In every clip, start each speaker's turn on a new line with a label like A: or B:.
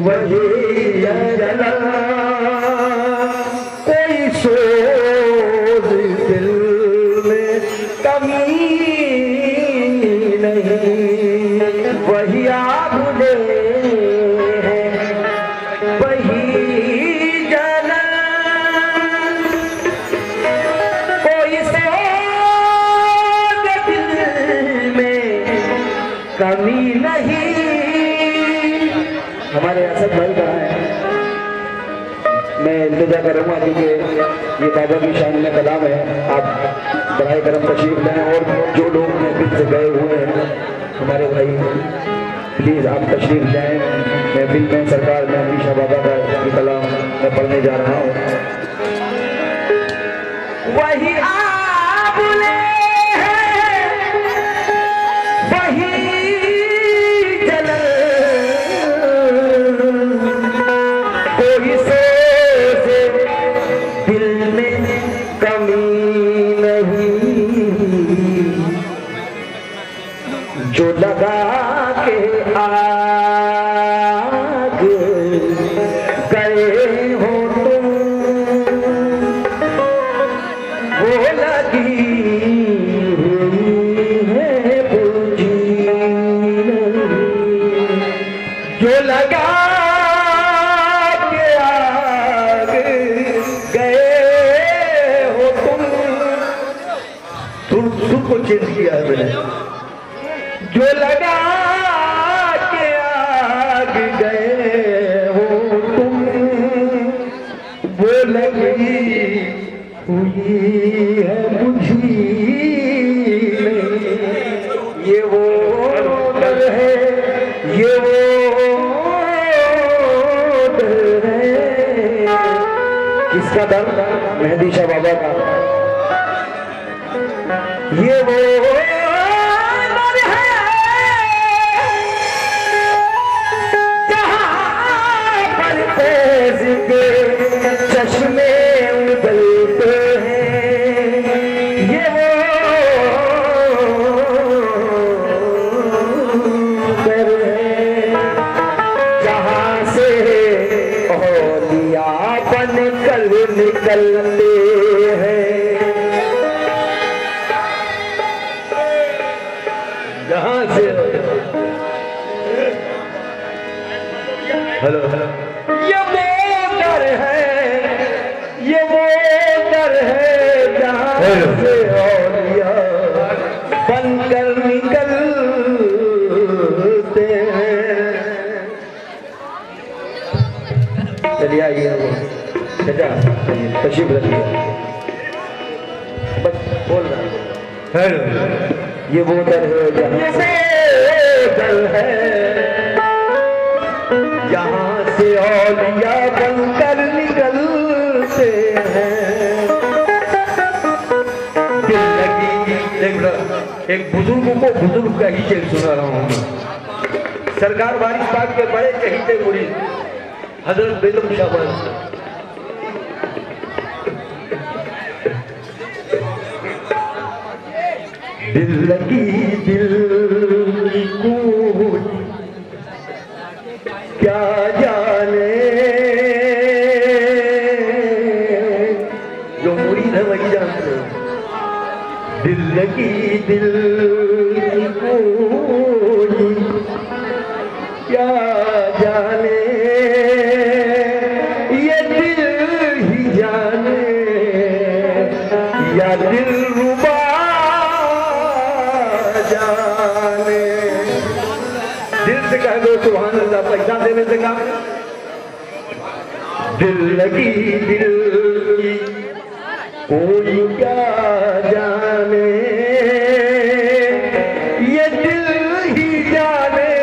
A: वही जला कोई सोच दिल में कमी नहीं, वही आबुले वही जला कोई सोच दिल में कमी नहीं। हमारे असद भाई कहाँ है? मैं इंतजार करूँगा क्योंकि ये बाबा की शान में कलाम है। आप बराए करम तशरीफ लें और जो लोग महफिल से गए हुए हैं हमारे भाई प्लीज़ आप तशरीफ लें महफिल में। सरकार में हमेशा बाबा का ये कलाम मैं पढ़ने जा रहा हूँ। वही आबुले जो लगा के आग गए हो तुम, वो लगी हुई है बुझी नहीं। जो लगा के आग गए हो तुम को चेंज किया है मैंने। जो लगा के आग गए हो तुम, वो लगी हुई है बुझी नहीं। ये वो दर है, ये वो दर है। किसका दर? मेहदी शाह बाबा का। ये वो चश्मे उबलते हैं, ये वो दर है जहाँ से औलिया बन कर निकलते हैं। जहाँ से हेलो हेलो ये वो दर है, ये वो दर है जहाँ से औलिया बनकर निकलते हैं। चलिए आइए चाचा तशरीफ रखिए। बस बोल रहा हेलो। ये वो दर है जहाँ से दर है यहाँ से औलिया बनकर निकलते हैं। दिल लगी एक बुजुर्ग को बुजुर्ग का ही शेर सुना रहा हूँ। सरकार बारिश पाक के बड़े चहीते मुरीद हजरत बेगम शाहबाज। दिल लगी दिल को क्या जाने, जो मुरीद है वही जानते हैं। दिल लगी दिल को क्या जाने, ये दिल ही जाने या दिल रुबा जाने। दिल से कह दो सुभान अल्लाह, पैसा देने से कहा। दिल लगी दिल की कोई क्या जाने, ये दिल ही जाने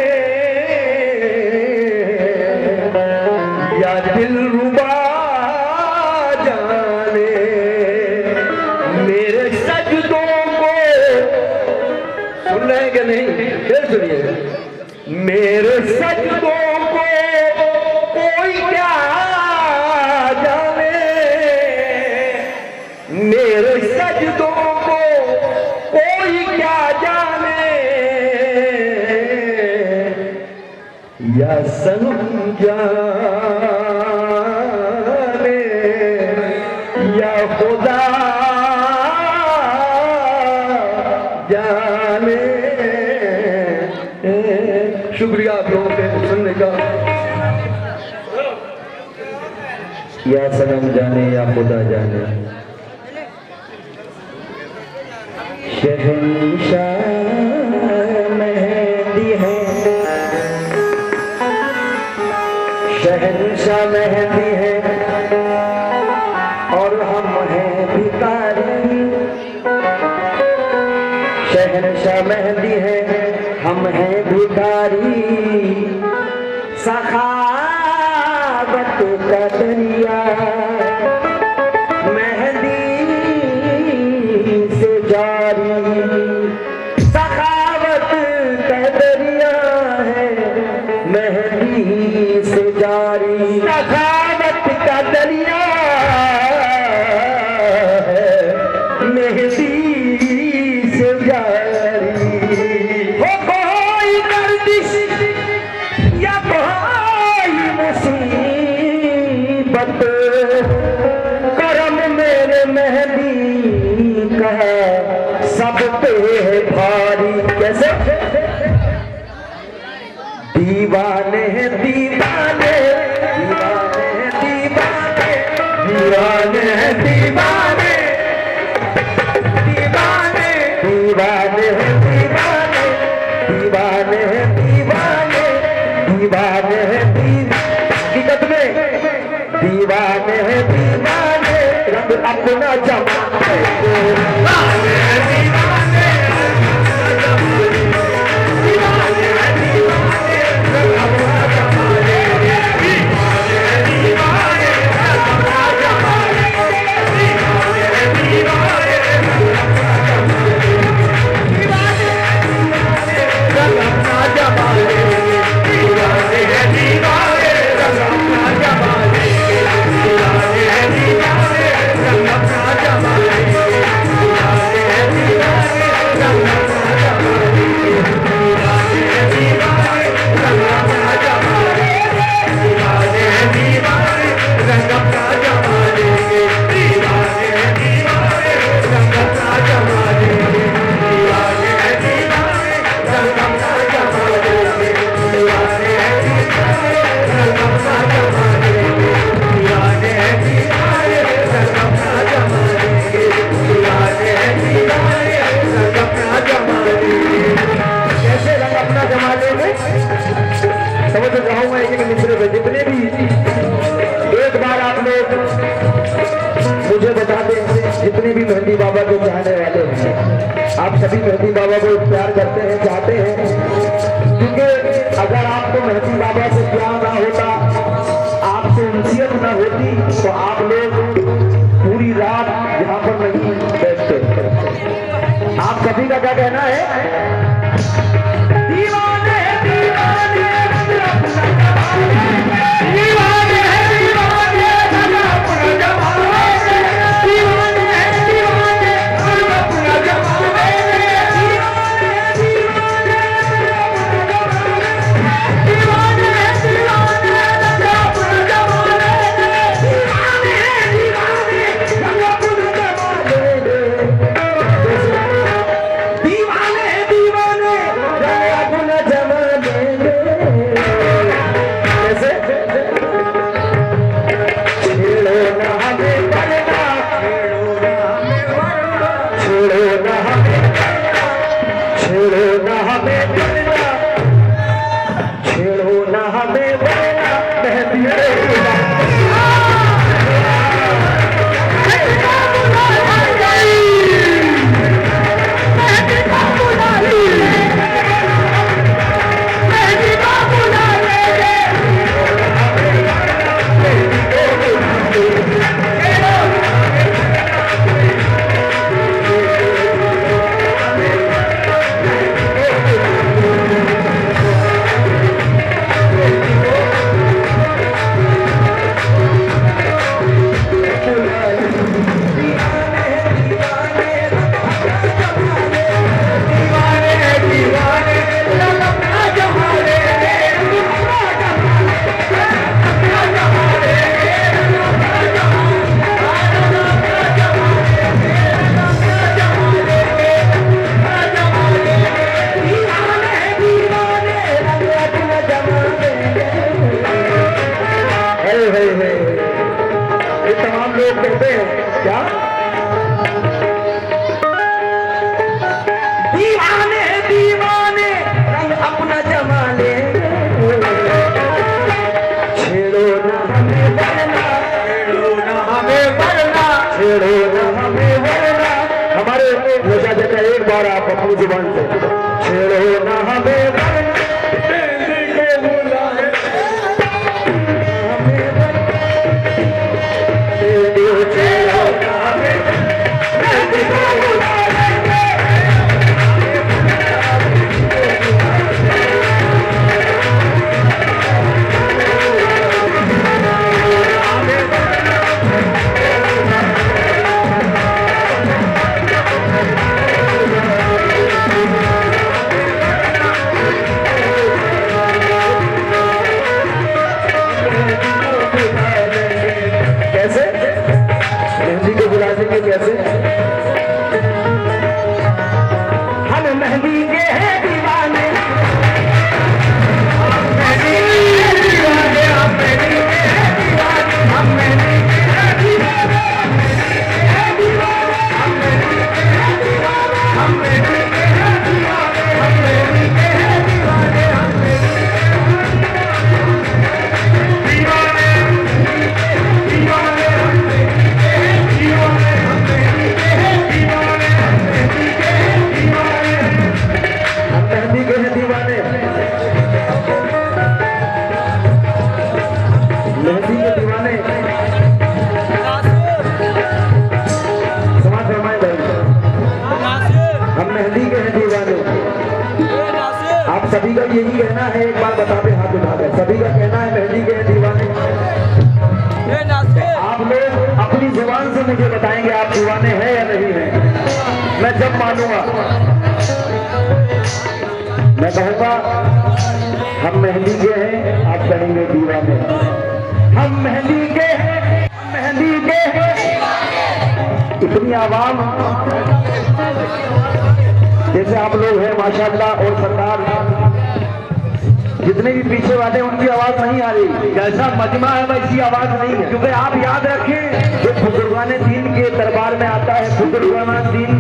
A: या दिल रुबा जाने। मेरे सजदों को सुन रहे हैं कि नहीं? फिर सुनिए। मेरे सजदों को कोई क्या जाने, मेरे सजदों को कोई क्या जाने, या सनम जाने या खुदा जाने। शुक्रिया आप लोगों के सुनने का। या सनम जाने या खुदा जाने। शहंशाह मेहंदी है, शहंशाह मेहंदी है और हम हैं भिखारी। शहंशाह मेहंदी है, हम हैं भिखारी। सखावत का दरिया मेहंदी से जारी। सखावत का दरिया है मेहंदी से जारी। सखावत का दरिया है मेहंदी से जारी। हो कोई गर्दिश या कोई मुसीबत, करम मेरे मेहंदी का सब पे है भारी। कैसे? दीवाने हैं दीवाने, दीवाने हैं दीवाने, दीवाने हैं दीवाने, दीवाने दीवाने हैं दीवाने, दीवाने हैं दीवाने, दीवाने हैं हकीकत में दीवाने हैं दीवाने। रब अपना जमाने दीवाने हैं दीवाने, दीवाने हैं दीवाने, रब अपना जमाने। दीवाने हैं दीवाने, रब अपना जमाने। दीवाने हैं दीवाने, रब अपना जमाने। दीवाने हैं दीवाने, रब अपना जमाने। दीवाने हैं दीवाने, रब अपना जमाने। दीवाने हैं दीवाने, रब अपना जमाने। दीवाने हैं दीवाने, रब अपना जमाने। दीवाने हैं दीवाने, रब अपना जमाने। दीवाने हैं दीवाने, रब अपना जमाने। दीवाने हैं दीवाने, रब अपना जमाने। दीवाने हैं दीवाने, रब अपना जमाने। दीवाने हैं दीवाने, रब अपना जमाने। दीवाने हैं दीवाने, रब अपना जमाने। दीवाने हैं दीवाने, रब अपना जमाने। कैसे रंग अपना जमा लेंगे? समझ रहा हूं मैं एक मिसरे में। जितने भी एक बार आप लोग मुझे बता दें, जितने भी मेहंदी बाबा के चाहने वाले हैं, आप सभी मेहंदी बाबा को प्यार करते हैं, चाहते हैं। क्योंकि अगर आपको मेहंदी बाबा से प्यार ना होता, आपसे उनसियत ना होती, तो आप लोग पूरी रात यहाँ पर नहीं बैठते। आप सभी का क्या कहना है? दीवाने हैं दीवाने, रब अपना जमाने। दीवाने हैं दीवाने, रब अपना जमाने। दीवाने हैं दीवाने, रब अपना जमाने। दीवाने हैं दीवाने, रब अपना जमाने। दीवाने हैं दीवाने, रब अपना जमाने। दीवाने हैं दीवाने, रब अपना जमाने। दीवाने हैं दीवाने, हूँ जुबान से, छेड़ो ना हमें मेहंदी को बुलाए, छेड़ो ना हमें मेहंदी को बुलाए। कैसे हम मेहंदी के हैं दीवाने, हम मेहंदी के हैं दीवाने, हम मेहंदी के हैं दीवाने, हम मेहंदी के हैं दीवाने, हम मेहंदी के हैं दीवाने, हम मेहंदी के हैं दीवाने, हम मेहंदी के हैं दीवाने, हम मेहंदी के सभी का यही कहना है, एक बार बताते हाथ उठाकर, सभी का कहना है मेहंदी के दीवाने। आप लोग अपनी जुबान से मुझे बताएंगे आप दीवाने हैं या नहीं हैं। मैं जब मानूंगा मैं कहूंगा हम मेहंदी के हैं, आप कहेंगे दीवाने। हम मेहंदी के हैं, हम मेहंदी के हैं। इतनी आवाम जैसे आप लोग हैं माशाअल्लाह, और सरकार जितने भी पीछे वाले उनकी आवाज नहीं आ रही, जैसा मजमा है वैसी आवाज नहीं है। क्योंकि आप याद रखें जो बुजुर्गाने दीन के दरबार में आता है, बुजुर्गाने दीन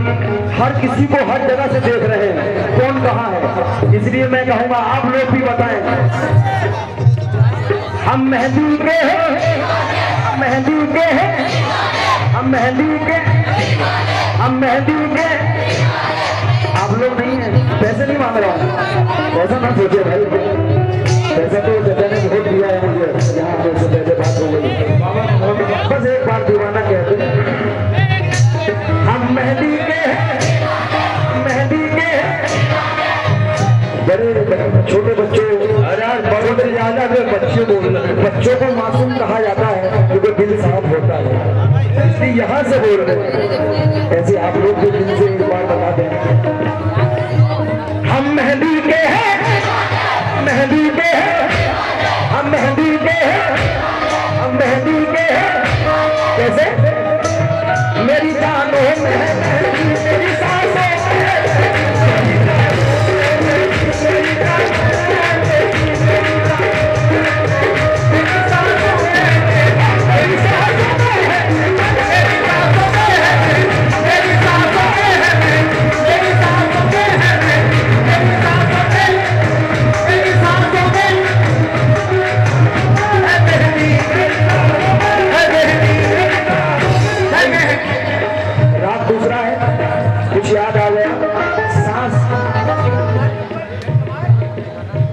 A: हर किसी को हर जगह से देख रहे हैं, कौन कहाँ है। इसलिए मैं कहूँगा आप लोग भी बताएं, हम मेहंदी के हैं, हम मेहंदी के हैं, हम मेहंदी के, हम मेहंदी के। आप लोग नहीं है, पैसे नहीं मांग रहा हूँ, ऐसा ना सोचे भाई, पैसा तो चाचा ने बहुत दिया है मुझे, यहाँ पे से पहले बात हो गई। बस एक बार दीवाना कहते हैं, हम मेहंदी के हैं, मेहंदी के हैं। बड़े छोटे बच्चों, अरे ज्यादा बच्चे बोल रहे हैं, बच्चों को मासूम कहा जाता है क्योंकि दिल साफ होता है, इसलिए यहाँ से बोल रहे हैं। ऐसे आप लोग भी दिल से एक बार बता दें, हम मेहंदी के हैं, मेहंदी के हैं, हम मेहंदी के हैं, हम मेहंदी के हैं। कैसे मेरी जानों में मेहंदी, मेरी सांसों में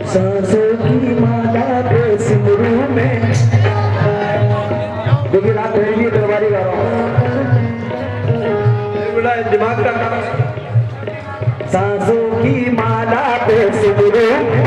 A: सांसों की माला पे सिमरू में। देखिए रात मेरे लिए दरबारी गा रहा हूँ, दिमाग का सांसों की माला पे सिमरू में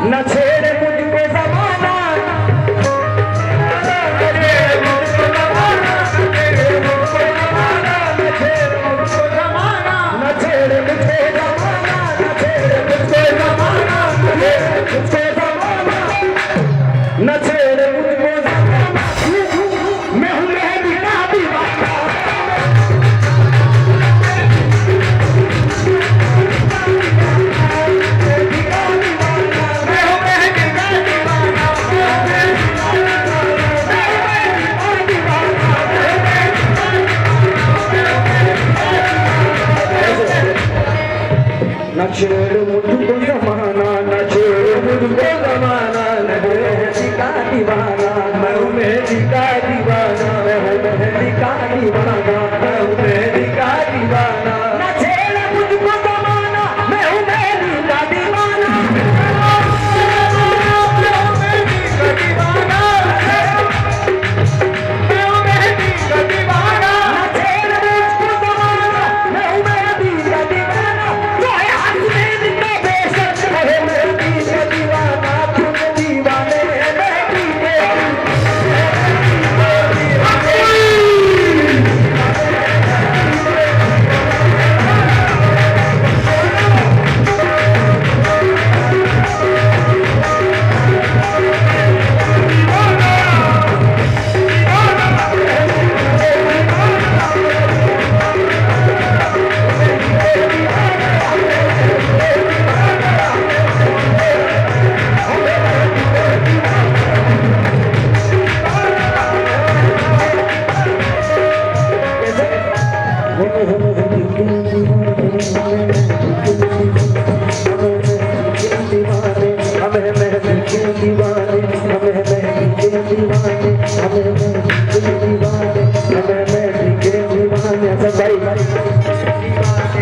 A: न छेड़ मुझे छेड़ मुझको जमाना, न छेड़ मुझको जमाना, न मेहंदी का दीवाना, मैं हूँ मेहंदी का दीवाना, मैं हूँ मेहंदी का दीवाना, मैं हूँ मेहंदी का दीवाना। न छेड़ मुझको जमाना, मैं हूँ मेहंदी का दीवाना,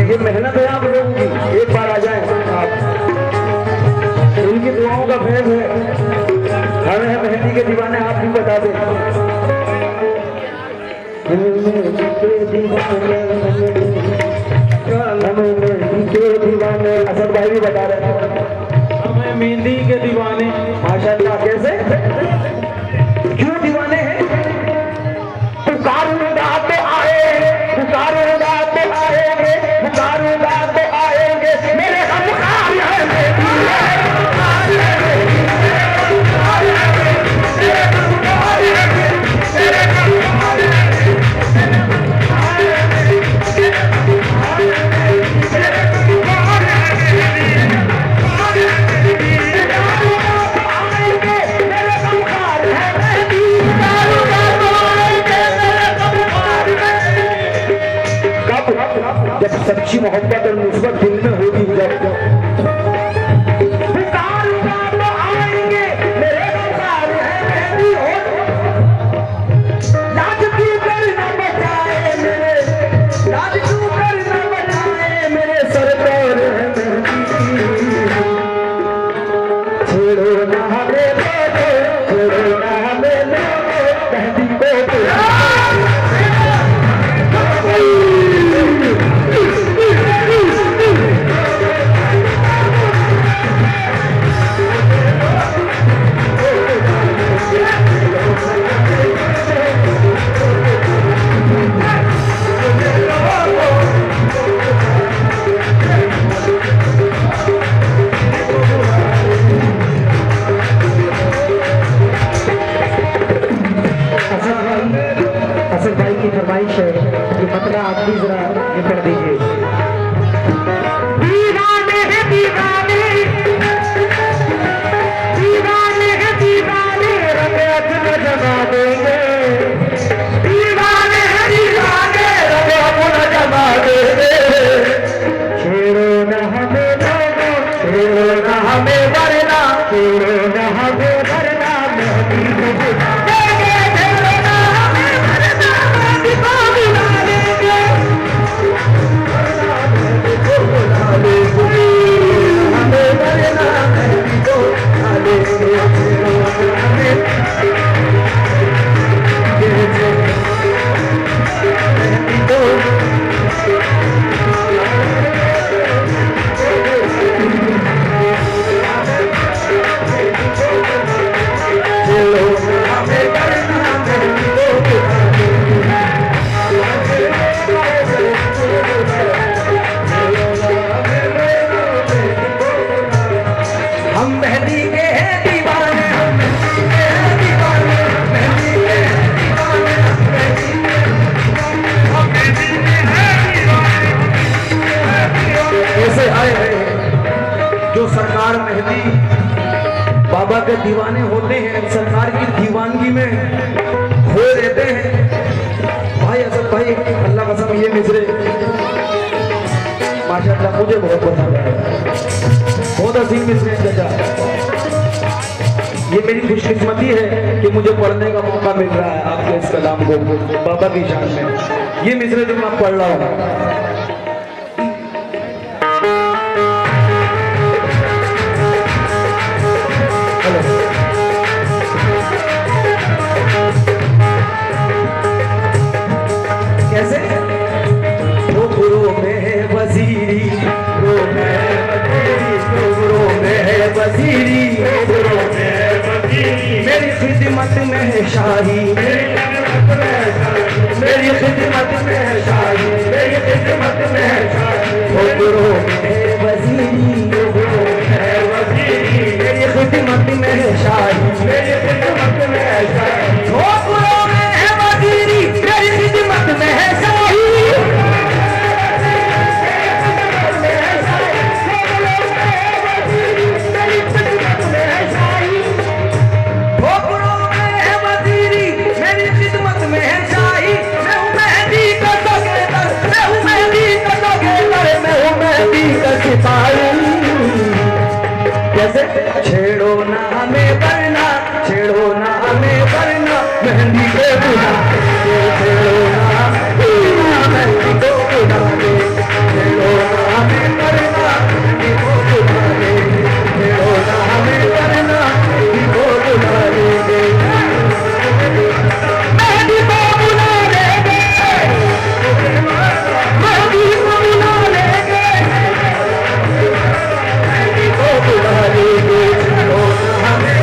A: ये मेहनत है आप लोगों की, एक बार आ जाए आप, उनकी दुआओं का फैज है, हमें मेहंदी के दीवाने आप भी बता दें। दीवाने असद भाई भी बता रहे हैं हमें मेहंदी के दीवाने। माशाल्लाह, कैसे क्यों दीवाने हैं? पुकारूंगा तो आए, पुकारूंगा तो आएंगे, पुकारूंगा तो आएंगे, मेरे गमखार हैं मेरी, जब सच्ची मोहब्बत और निस्बत दिल में होगी, जब पुकारूंगा तो आएंगे, मेरे गमखार हैं मेहंदी हो, लाज क्यों कर न बचाए मेरे, लाज क्यों कर न बचाए मेरे सरकार है मेहंदी। छेड़ो ना हमें लोगो, छेड़ो ना हमें लोगो, मेहंदी को फरमाइश है कि मतलब आप भी जरा ये कर दीजिए। दीवाने हैं दीवाने, दीवाने हैं दीवाने, रंग अपना जमा देंगे, दीवाने हैं दीवाने, रंग अपना जमा देंगे। छेड़ो न हमें लोगो, छेड़ो न हमें वरना, छेड़ो न हमें वरना, मेहंदी को बाबा के दीवाने होते हैं, सरकार की दीवानगी में खो रहते हैं। भाई असद भाई, अल्लाह कसम ये मिसरे माशाल्लाह मुझे बहुत पसंद आया, बहुत हसीन मिसरे चाचा। ये मेरी खुशकिस्मती है कि मुझे पढ़ने का मौका मिल रहा है आपके इस कलाम को बाबा की शान में। ये मिसरे जो मैं पढ़ रहा हूँ, कैसे ठोकरों में है वजीरी, ठोकरों में है वजीरी, ठोकरों में है वजीरी, ठोकरों में है वजीरी, मेरी खिदमत में है शाही, मेरी खिदमत में है शाही, मेरी खिदमत में है शाही, ठोकरों में है वजीरी, ठोकरों में है वजीरी, मेरी खिदमत में है शाही, मेरी खिदमत में है शाही, ठोकरों में है वजीरी, मेरी खिदमत में है शाही, कैसे छेड़ो ना हमें वरना, छेड़ो ना हमें वरना मेहंदी के बुला, छेड़ो ना मेहंदी को बुला दे, छेड़ो ना हमें वरना मेहंदी को बुला दे, छेड़ो ना हमें वरना मेहंदी को बुला दे, मेहंदी को बुला लेंगे, मेहंदी को बुला लेंगे, मेहंदी को बुला लेंगे, छेड़ो ना हमें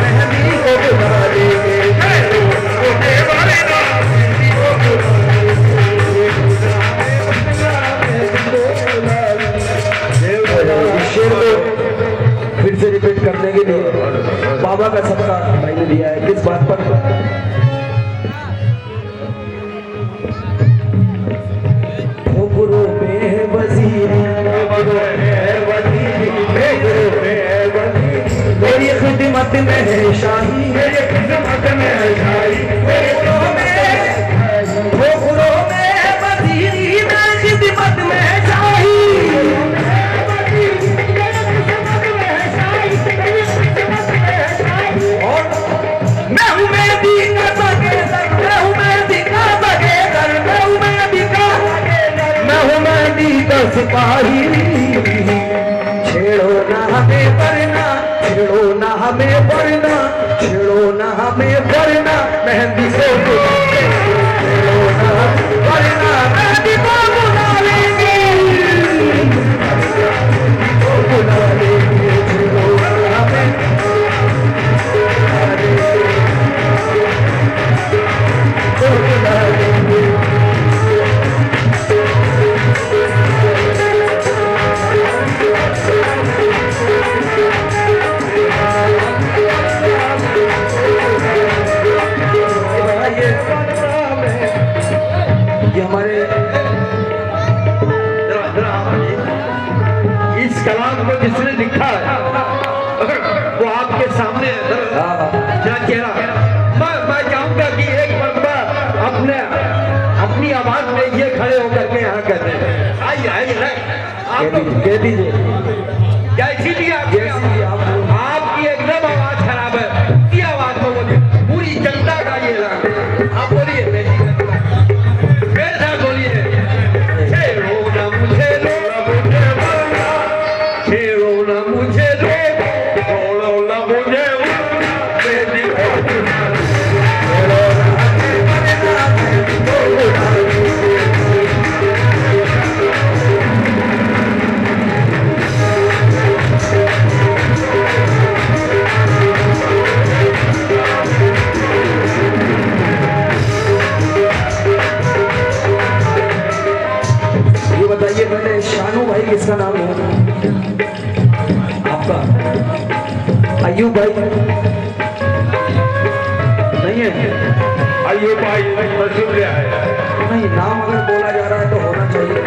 A: मेहंदी को बुला लेंगे, फिर से रिपीट करने के लिए बाबा का सबका भाई ने दिया है। किस बात पर? ठोकरों में है वजीरी, मेरी खिदमत में है शाही, मेरी खिदमत में है शाही, ठोकरों में है वजीरी, मेरी खिदमत में है शाही, और मैं हूँ मेहंदी का सगेदर, मैं हूँ मेहंदी का सगेदर, मैं हूँ मेहंदी का सगेदर, मैं हूँ मेहंदी का सिपाही, छेड़ो ना हमें वरना, छेड़ो ना हमें वरना, छेड़ो ना हमें वरना मेहंदी को बुला लेंगे, छेड़ो ना वरना मेहंदी को बुला लेंगे, बुला लेंगे, छेड़ो ना हमें बुला लेंगे। ये हमारे
B: इस कलाम को जिसने लिखा है वो आपके सामने है, क्या चेहरा। मैं चाहूंगा कि एक मरतबा अपनी आवाज में ये खड़े होकर के यहाँ कहते हैं, आइए आइए आप
A: कह दीजिए,
B: क्या इसीलिए आपकी एकदम आवाज खराब है, की आवाज को बोलिए, पूरी जनता का ये आप बोलिए, मेरे साथ बोलिए, छेड़ो ना मुझे लो, छेड़ो ना मुझे लो, छोड़ो ना मुझे
A: बताइए पहले शानू भाई किसका नाम है आपका? अय्यूब भाई नहीं है?
B: अय्यूब भाई मशहूर है
A: नहीं, नाम अगर बोला जा रहा है तो होना चाहिए।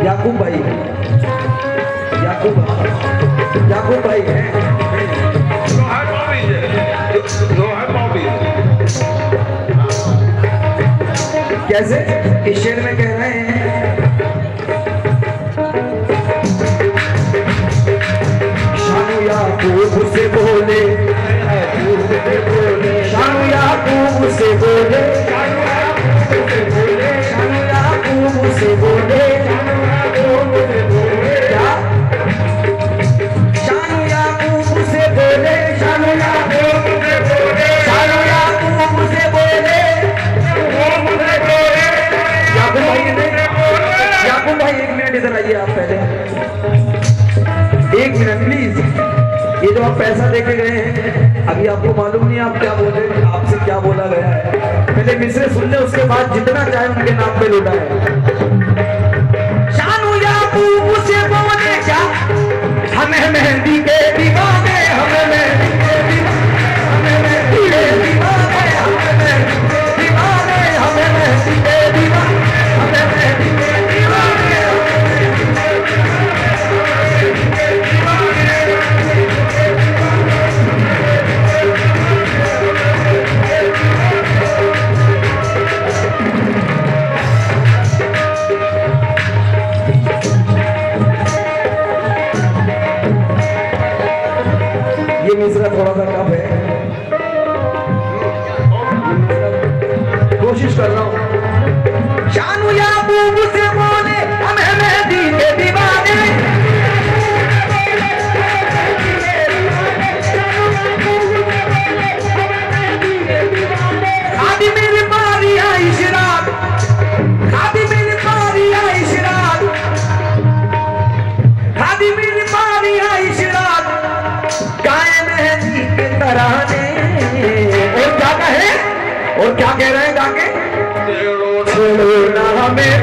A: याकूब भाई, याकूब भाई है? कैसे? इस शेर में कह रहे हैं शानू याकूब से बोले, शानू याकूब से बोले, शानू याकूब से बोले, क्या? शानू याकूब से बोले, शानू याकूब से बोले, याकूब भाई 1 मिनट इधर आइए आप पहले, 1 मिनट प्लीज। ये जो आप पैसा देके गए हैं, अभी आपको मालूम नहीं आप क्या बोले, आपसे क्या बोला गया है। पहले मिसरे सुन ले, उसके बाद जितना चाहे उनके नाम पे लौटा है। शानू याकूब से बोले, क्या? हमें मेहंदी के दीवाने, हमें मेहंदी के दीवाने, हमें मेहंदी के दीवाने, हमें मेहंदी के दीवाने, हमें मेहंदी के दीवाने, हमें मेहंदी के दीवाने। ये मिसरा थोड़ा सा कम है, कोशिश कर रहा हूँ। शानू याकूब से बोले, हमें मेहंदी के दीवाने, खादी मेरी पारी आई शराब, खादी मेरी पारी आई शराब, खादी मेरी पारी आई शराब, गाए मेहंदी के तराने। और क्या कहे? और क्या कह रहे हैं गाके? छोड़ो ना हमें